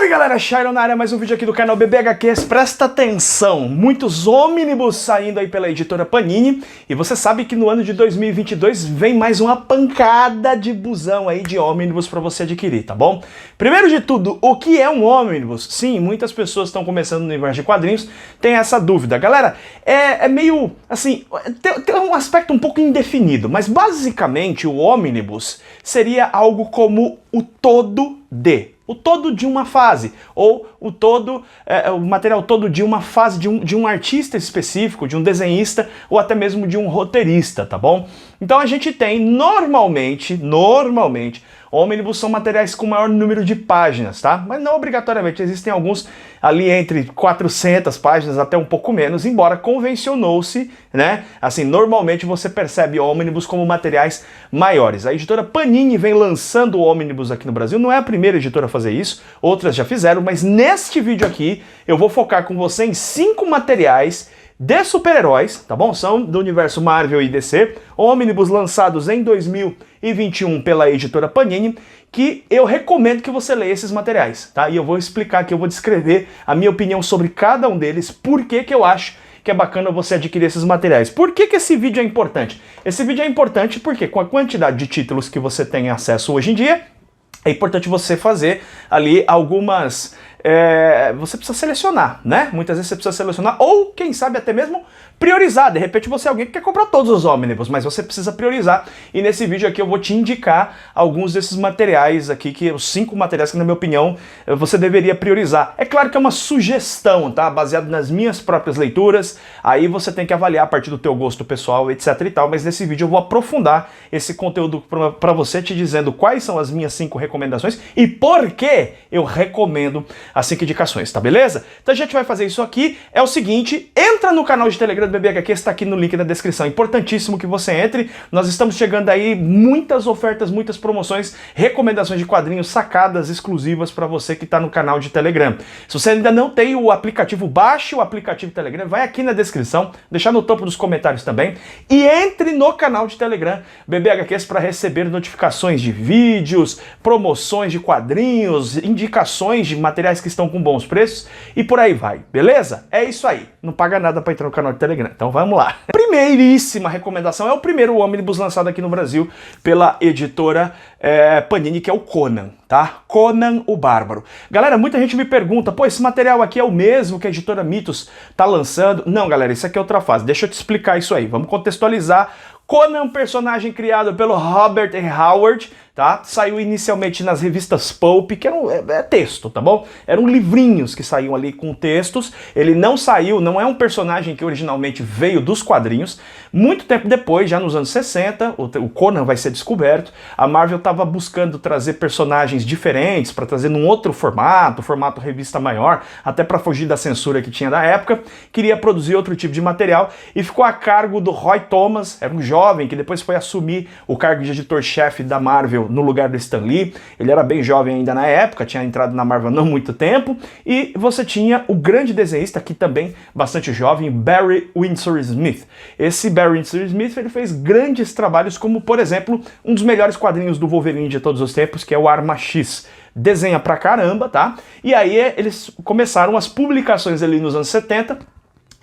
Oi galera, Shairon na área, mais um vídeo aqui do canal BBHQs. Presta atenção, muitos ônibus saindo aí pela editora Panini, e você sabe que no ano de 2022 vem mais uma pancada de busão aí de ônibus para você adquirir, tá bom? Primeiro de tudo, o que é um ônibus? Sim, muitas pessoas estão começando no universo de quadrinhos, tem essa dúvida. Galera, é meio, assim, tem um aspecto um pouco indefinido, mas basicamente o ônibus seria algo como o todo de uma fase, ou o material todo de uma fase de um artista específico, de um desenhista, ou até mesmo de um roteirista, tá bom? Então a gente tem, normalmente, ônibus são materiais com maior número de páginas, tá? Mas não obrigatoriamente, existem alguns ali entre 400 páginas até um pouco menos, embora convencionou-se, né? Assim, normalmente você percebe ônibus como materiais maiores. A editora Panini vem lançando ônibus aqui no Brasil, não é a primeira editora a fazer isso, outras já fizeram, mas neste vídeo aqui eu vou focar com você em 5 materiais de super-heróis, tá bom? São do universo Marvel e DC, ônibus lançados em 2021 pela editora Panini, que eu recomendo que você leia esses materiais, tá? E eu vou explicar aqui, eu vou descrever a minha opinião sobre cada um deles, por que eu acho que é bacana você adquirir esses materiais. Por que esse vídeo é importante? Esse vídeo é importante porque com a quantidade de títulos que você tem acesso hoje em dia, é importante você fazer ali algumas... você precisa selecionar, né? Muitas vezes você precisa selecionar, ou quem sabe até mesmo priorizar. De repente você é alguém que quer comprar todos os ônibus, mas você precisa priorizar. E nesse vídeo aqui eu vou te indicar alguns desses materiais aqui, os 5 materiais que, na minha opinião, você deveria priorizar. É claro que é uma sugestão, tá? Baseado nas minhas próprias leituras. Aí você tem que avaliar a partir do teu gosto pessoal, etc e tal. Mas nesse vídeo eu vou aprofundar esse conteúdo para você, te dizendo quais são as minhas 5 recomendações e por que eu recomendo as 5 indicações, tá beleza? Então a gente vai fazer isso aqui. É o seguinte, entra no canal de Telegram do BBHQ, está aqui no link na descrição. É importantíssimo que você entre. Nós estamos chegando aí, muitas ofertas, muitas promoções, recomendações de quadrinhos, sacadas exclusivas para você que está no canal de Telegram. Se você ainda não tem o aplicativo, baixe o aplicativo Telegram, vai aqui na descrição, deixar no topo dos comentários também, e entre no canal de Telegram BBHQs para receber notificações de vídeos, promoções de quadrinhos, indicações de materiais que estão com bons preços e por aí vai, beleza? É isso aí, não paga nada para entrar no canal de Telegram, então vamos lá. Primeiríssima recomendação é o primeiro ônibus lançado aqui no Brasil pela editora Panini, que é o Conan, tá? Conan o Bárbaro. Galera, muita gente me pergunta, pô, esse material aqui é o mesmo que a editora Mitos tá lançando? Não, galera, isso aqui é outra fase, deixa eu te explicar isso aí, vamos contextualizar. Conan, um personagem criado pelo Robert E. Howard, tá? Saiu inicialmente nas revistas Pulp, que é texto, tá bom? Eram livrinhos que saíam ali com textos. Ele não é um personagem que originalmente veio dos quadrinhos. Muito tempo depois, já nos anos 60, o Conan vai ser descoberto. A Marvel estava buscando trazer personagens diferentes, para trazer num outro formato revista maior, até para fugir da censura que tinha da época. Queria produzir outro tipo de material e ficou a cargo do Roy Thomas, era um jovem que depois foi assumir o cargo de editor-chefe da Marvel no lugar do Stan Lee. Ele era bem jovem ainda na época, tinha entrado na Marvel há não muito tempo, e você tinha o grande desenhista, aqui também bastante jovem, Barry Windsor Smith. Esse Barry Windsor Smith, ele fez grandes trabalhos, como por exemplo, um dos melhores quadrinhos do Wolverine de todos os tempos, que é o Arma X. Desenha pra caramba, tá? E aí eles começaram as publicações ali nos anos 70,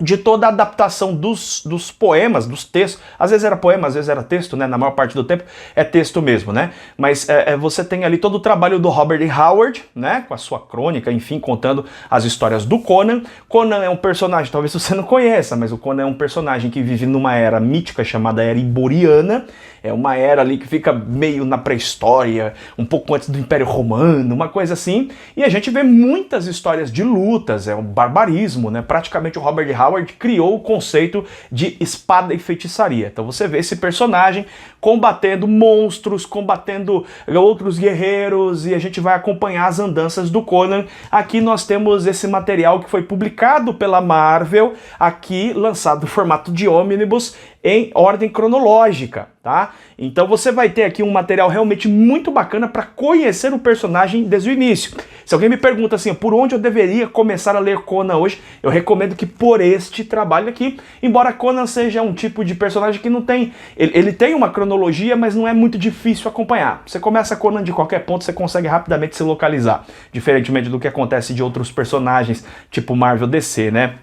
de toda a adaptação dos poemas, dos textos. Às vezes era poema, às vezes era texto, né? Na maior parte do tempo é texto mesmo, né? Mas você tem ali todo o trabalho do Robert E. Howard, né? Com a sua crônica, enfim, contando as histórias do Conan. Conan é um personagem, talvez você não conheça, mas o Conan é um personagem que vive numa era mítica chamada Era Iboriana. É uma era ali que fica meio na pré-história, um pouco antes do Império Romano, uma coisa assim. E a gente vê muitas histórias de lutas, é um barbarismo, né? Praticamente o Robert E. Howard criou o conceito de espada e feitiçaria. Então você vê esse personagem combatendo monstros, combatendo outros guerreiros, e a gente vai acompanhar as andanças do Conan. Aqui nós temos esse material que foi publicado pela Marvel, aqui lançado no formato de ônibus, em ordem cronológica. tá? Então você vai ter aqui um material realmente muito bacana para conhecer o personagem desde o início. Se alguém me pergunta assim, por onde eu deveria começar a ler Conan hoje, eu recomendo que por este trabalho aqui, embora Conan seja um tipo de personagem que não tem... Ele tem uma cronologia, mas não é muito difícil acompanhar. Você começa Conan de qualquer ponto, você consegue rapidamente se localizar, diferentemente do que acontece de outros personagens, tipo Marvel DC, né?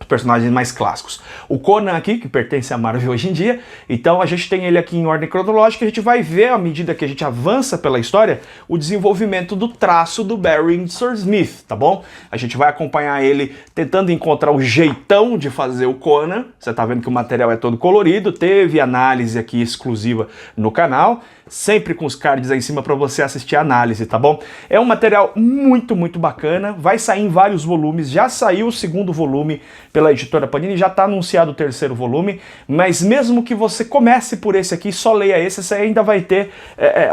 Personagens mais clássicos. O Conan aqui, que pertence à Marvel hoje em dia, então a gente tem ele aqui em ordem cronológica, a gente vai ver, à medida que a gente avança pela história, o desenvolvimento do traço do Barry Windsor Smith, tá bom? A gente vai acompanhar ele tentando encontrar o jeitão de fazer o Conan, você tá vendo que o material é todo colorido, teve análise aqui exclusiva no canal, sempre com os cards aí em cima para você assistir a análise, tá bom? É um material muito, muito bacana, vai sair em vários volumes, já saiu o segundo volume pela editora Panini, já está anunciado o terceiro volume, mas mesmo que você comece por esse aqui, só leia esse, você ainda vai ter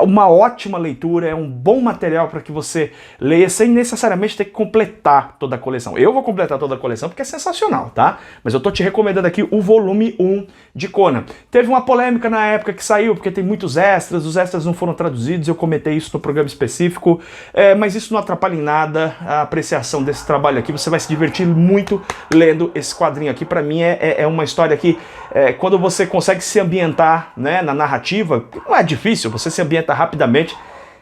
uma ótima leitura, é um bom material para que você leia sem necessariamente ter que completar toda a coleção. Eu vou completar toda a coleção porque é sensacional, tá? Mas eu tô te recomendando aqui o volume 1 de Conan. Teve uma polêmica na época que saiu, porque tem muitos extras, os extras não foram traduzidos, eu comentei isso no programa específico, mas isso não atrapalha em nada a apreciação desse trabalho aqui, você vai se divertir muito lendo esse quadrinho aqui. Pra mim é uma história que, quando você consegue se ambientar, né, na narrativa, não é difícil, você se ambienta rapidamente.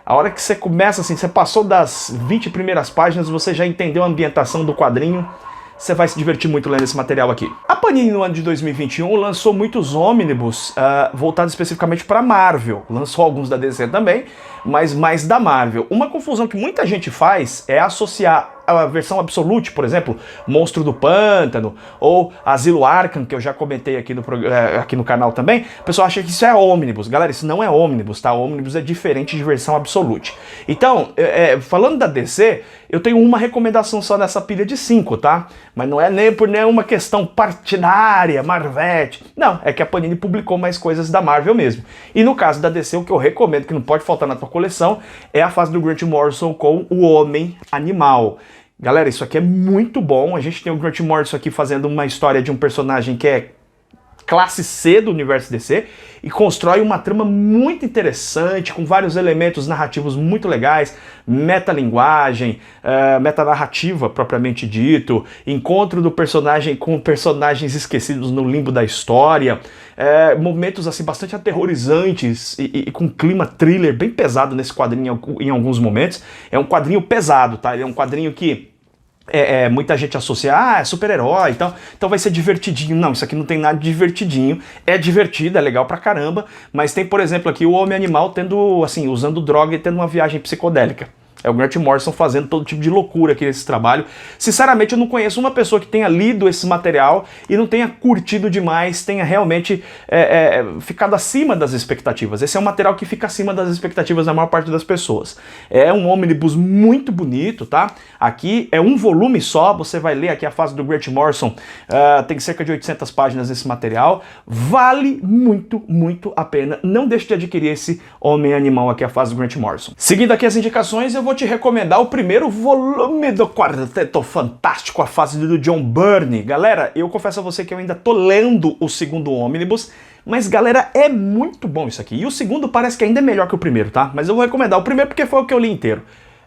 A hora que você começa assim, você passou das 20 primeiras páginas, você já entendeu a ambientação do quadrinho, você vai se divertir muito lendo esse material aqui. A Panini, no ano de 2021, lançou muitos ônibus voltados especificamente para Marvel. Lançou alguns da DC também, mas mais da Marvel. Uma confusão que muita gente faz é associar a versão Absolute, por exemplo, Monstro do Pântano, ou Asilo Arkham, que eu já comentei aqui no canal também. O pessoal acha que isso é ônibus. Galera, isso não é ônibus, tá? Ônibus é diferente de versão Absolute. Então, falando da DC, eu tenho uma recomendação só nessa pilha de 5, tá? Mas não é nem por nenhuma questão partidária, Marvete. Não, é que a Panini publicou mais coisas da Marvel mesmo. E no caso da DC, o que eu recomendo, que não pode faltar na tua coleção, é a fase do Grant Morrison com o Homem-Animal. Galera, isso aqui é muito bom. A gente tem o Grant Morrison aqui fazendo uma história de um personagem que é classe C do universo DC e constrói uma trama muito interessante, com vários elementos narrativos muito legais, metalinguagem, metanarrativa propriamente dito, encontro do personagem com personagens esquecidos no limbo da história, momentos assim bastante aterrorizantes e com clima thriller bem pesado nesse quadrinho em alguns momentos. É um quadrinho pesado, tá? Ele é um quadrinho que muita gente associa, é super-herói, então vai ser divertidinho. Não, isso aqui não tem nada de divertidinho. É divertido, é legal pra caramba, mas tem, por exemplo, aqui o Homem-Animal tendo, assim, usando droga e tendo uma viagem psicodélica. É o Grant Morrison fazendo todo tipo de loucura aqui nesse trabalho. Sinceramente, eu não conheço uma pessoa que tenha lido esse material e não tenha curtido demais, tenha realmente ficado acima das expectativas. Esse é um material que fica acima das expectativas da maior parte das pessoas. É um ônibus muito bonito, tá? Aqui é um volume só, você vai ler aqui a fase do Grant Morrison, tem cerca de 800 páginas esse material. Vale muito, muito a pena. Não deixe de adquirir esse Homem-Animal aqui, a fase do Grant Morrison. Seguindo aqui as indicações, eu vou te recomendar o primeiro volume do Quarteto Fantástico, a fase do John Byrne. Galera, eu confesso a você que eu ainda tô lendo o segundo ônibus, mas galera, é muito bom isso aqui. E o segundo parece que ainda é melhor que o primeiro, tá? Mas eu vou recomendar o primeiro porque foi o que eu li inteiro.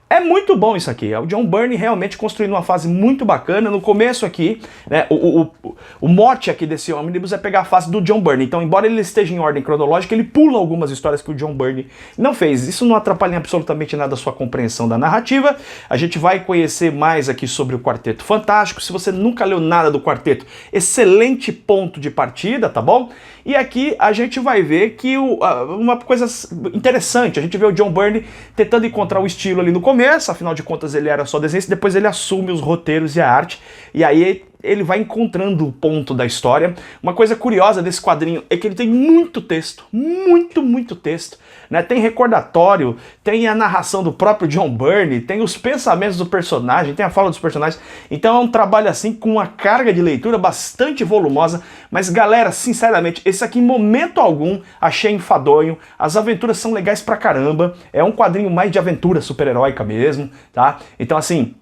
É muito bom isso aqui, é o John Byrne realmente construindo uma fase muito bacana. No começo aqui, né, o mote aqui desse ônibus é pegar a fase do John Byrne. Então, embora ele esteja em ordem cronológica, ele pula algumas histórias que o John Byrne não fez. Isso não atrapalha em absolutamente nada a sua compreensão da narrativa. A gente vai conhecer mais aqui sobre o Quarteto Fantástico. Se você nunca leu nada do Quarteto, excelente ponto de partida, tá bom? E aqui a gente vai ver que uma coisa interessante, a gente vê o John Byrne tentando encontrar o estilo ali no começo, afinal de contas ele era só desenhista, depois ele assume os roteiros e a arte, e aí ele vai encontrando o ponto da história. Uma coisa curiosa desse quadrinho é que ele tem muito texto, muito texto, né? Tem recordatório, tem a narração do próprio John Byrne, tem os pensamentos do personagem, tem a fala dos personagens. Então é um trabalho assim com uma carga de leitura bastante volumosa, mas galera, sinceramente, esse aqui em momento algum achei enfadonho. As aventuras são legais pra caramba, é um quadrinho mais de aventura super-heróica mesmo, tá? Então assim,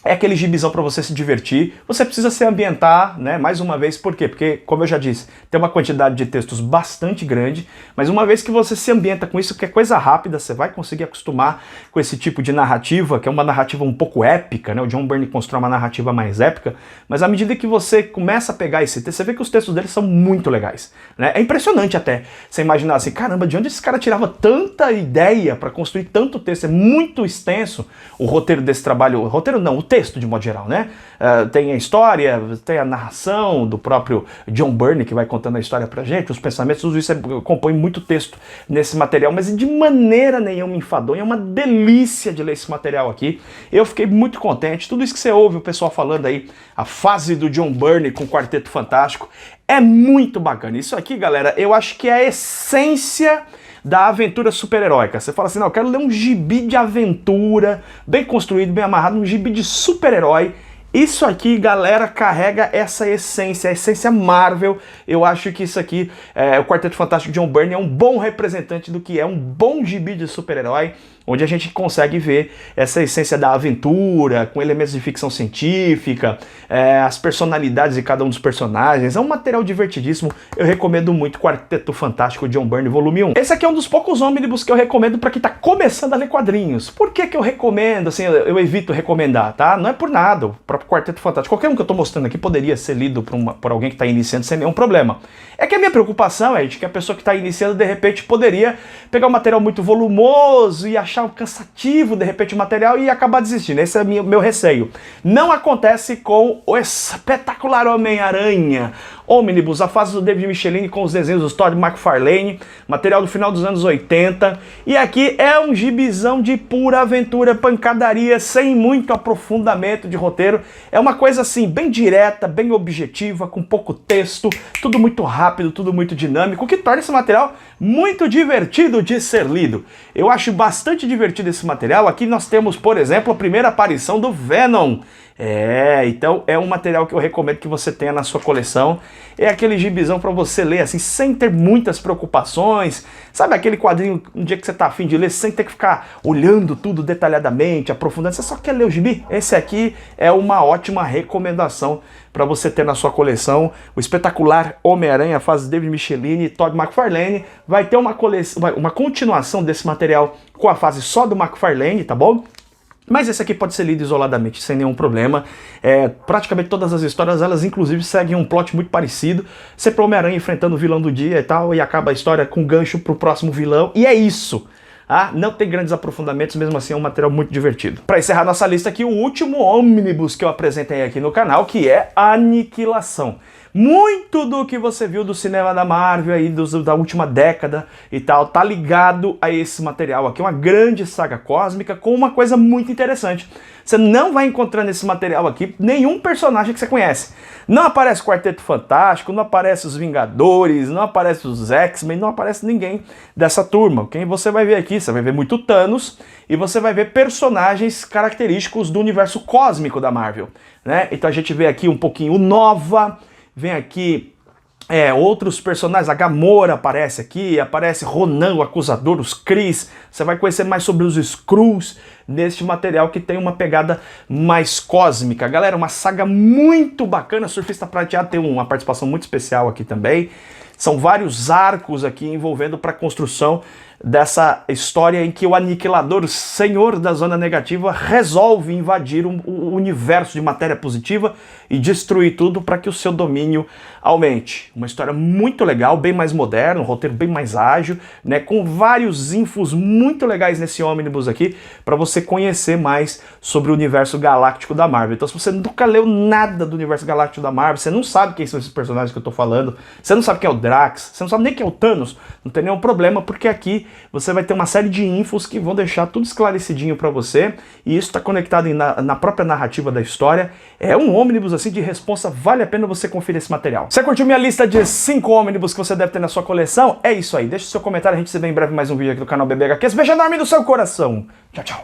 É aquele gibizão para você se divertir. Você precisa se ambientar, né? Mais uma vez, por quê? Porque, como eu já disse, tem uma quantidade de textos bastante grande, mas uma vez que você se ambienta com isso, que é coisa rápida, você vai conseguir acostumar com esse tipo de narrativa, que é uma narrativa um pouco épica, né? O John Byrne constrói uma narrativa mais épica, mas à medida que você começa a pegar esse texto, você vê que os textos dele são muito legais, né? É impressionante até você imaginar assim, caramba, de onde esse cara tirava tanta ideia para construir tanto texto? É muito extenso o roteiro desse trabalho, o roteiro não, o texto de modo geral, né? Tem a história, tem a narração do próprio John Byrne, que vai contando a história pra gente, os pensamentos, tudo isso compõe muito texto nesse material, mas de maneira nenhuma enfadonha, é uma delícia de ler esse material aqui. Eu fiquei muito contente, tudo isso que você ouve o pessoal falando aí, a fase do John Byrne com o Quarteto Fantástico, é muito bacana. Isso aqui, galera, eu acho que é a essência da aventura super-heróica. Você fala assim, não, eu quero ler um gibi de aventura, bem construído, bem amarrado, um gibi de super-herói. Isso aqui, galera, carrega essa essência, a essência Marvel. Eu acho que isso aqui, o Quarteto Fantástico de John Byrne é um bom representante do que é um bom gibi de super-herói, onde a gente consegue ver essa essência da aventura, com elementos de ficção científica, as personalidades de cada um dos personagens. É um material divertidíssimo, eu recomendo muito Quarteto Fantástico John Byrne, volume 1. Esse aqui é um dos poucos ônibus que eu recomendo para quem tá começando a ler quadrinhos. Por que que eu recomendo? Assim, eu evito recomendar, tá? Não é por nada, o próprio Quarteto Fantástico, qualquer um que eu tô mostrando aqui poderia ser lido por alguém que tá iniciando sem nenhum problema. É que a minha preocupação é de que a pessoa que tá iniciando, de repente, poderia pegar um material muito volumoso e achar cansativo, de repente, o material e acabar desistindo. Esse é o meu receio. Não acontece com o espetacular Homem-Aranha Omnibus, a fase do David Michelini com os desenhos do Todd McFarlane, material do final dos anos 80. E aqui é um gibizão de pura aventura, pancadaria, sem muito aprofundamento de roteiro. É uma coisa assim, bem direta, bem objetiva, com pouco texto, tudo muito rápido, tudo muito dinâmico, o que torna esse material muito divertido de ser lido. Eu acho bastante divertido esse material. Aqui nós temos, por exemplo, a primeira aparição do Venom. Então é um material que eu recomendo que você tenha na sua coleção. É aquele gibizão para você ler assim, sem ter muitas preocupações. Sabe aquele quadrinho, um dia que você tá afim de ler, sem ter que ficar olhando tudo detalhadamente, aprofundando, você só quer ler o gibi? Esse aqui é uma ótima recomendação para você ter na sua coleção. O espetacular Homem-Aranha, fase David Michelini e Todd McFarlane. Vai ter uma continuação desse material com a fase só do McFarlane, tá bom? Mas esse aqui pode ser lido isoladamente, sem nenhum problema. Praticamente todas as histórias, elas inclusive seguem um plot muito parecido. Sempre o Homem-Aranha enfrentando o vilão do dia e tal, e acaba a história com gancho pro próximo vilão. E é isso! Não tem grandes aprofundamentos, mesmo assim é um material muito divertido. Para encerrar nossa lista aqui, o último ônibus que eu apresentei aqui no canal, que é Aniquilação. Muito do que você viu do cinema da Marvel aí da última década e tal, tá ligado a esse material aqui, uma grande saga cósmica com uma coisa muito interessante. Você não vai encontrar nesse material aqui nenhum personagem que você conhece. Não aparece o Quarteto Fantástico, não aparece os Vingadores, não aparece os X-Men, não aparece ninguém dessa turma. Quem você vai ver aqui? Você vai ver muito Thanos e você vai ver personagens característicos do universo cósmico da Marvel, né? Então a gente vê aqui um pouquinho o Nova, vem aqui outros personagens, a Gamora aparece aqui, aparece Ronan, o Acusador, os Kree. Você vai conhecer mais sobre os Skrulls neste material que tem uma pegada mais cósmica. Galera, uma saga muito bacana. Surfista Prateado tem uma participação muito especial aqui também. São vários arcos aqui envolvendo para a construção dessa história em que o Aniquilador, o Senhor da Zona Negativa, resolve invadir o universo de matéria positiva e destruir tudo para que o seu domínio aumente. Uma história muito legal, bem mais moderna, um roteiro bem mais ágil, né, com vários infos muito legais nesse ônibus aqui, para você conhecer mais sobre o universo galáctico da Marvel. Então, se você nunca leu nada do universo galáctico da Marvel, você não sabe quem são esses personagens que eu tô falando, você não sabe quem é o Drax, você não sabe nem quem é o Thanos, não tem nenhum problema, porque aqui você vai ter uma série de infos que vão deixar tudo esclarecidinho para você, e isso está conectado na própria narrativa da história. É um ônibus assim de responsa, vale a pena você conferir esse material. Você curtiu minha lista de 5 ônibus que você deve ter na sua coleção? É isso aí, deixa o seu comentário, a gente se vê em breve mais um vídeo aqui do canal BBHQs. Beijo enorme do seu coração, tchau, tchau.